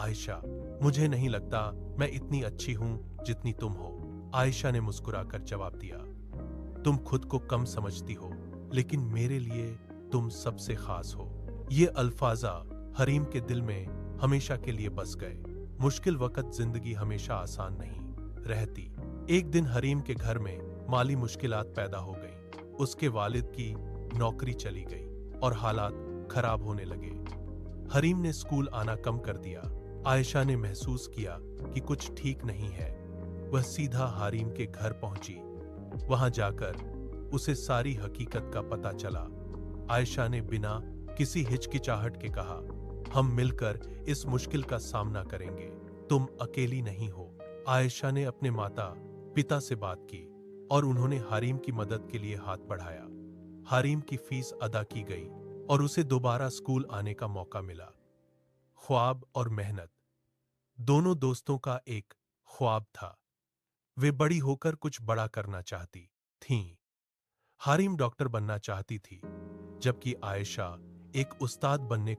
आयशा, मुझे नहीं लगता मैं इतनी अच्छी हूं जितनी तुम हो। आयशा ने मुस्कुराकर जवाब दिया, तुम खुद को कम समझती हो, लेकिन मेरे लिए तुम सबसे खास हो। ये अल्फाजा हरीम के दिल में हमेशा के लिए बस गए। मुश्किल वक्त जिंदगी हमेशा आसान नहीं रहती। एक दिन हरीम के घर में माली मुश्किलात पैदा हो गई। उसके वालिद की नौकरी चली गई और हालात खराब होने लगे। हरीम ने स्कूल आना कम कर दिया। आयशा ने महसूस किया कि कुछ ठीक नहीं है। वह सीधा हरीम के घर पहुंची। वहां जाकर उसे सारी हकीकत का पता चला। आयशा ने बिना किसी हिचकिचाहट के कहा, हम मिलकर इस मुश्किल का सामना करेंगे, तुम अकेली नहीं हो। आयशा ने अपने माता पिता से बात की और उन्होंने हरीम की मदद के लिए हाथ बढ़ाया। हरीम की फीस अदा की गई और उसे दोबारा स्कूल आने का मौका मिला। ख्वाब और मेहनत, दोनों दोस्तों का एक ख्वाब था। वे बड़ी होकर कुछ बड़ा करना चाहती थीं। हरीम डॉक्टर बनना चाहती थी, जबकि आयशा एक उस्ताद बनने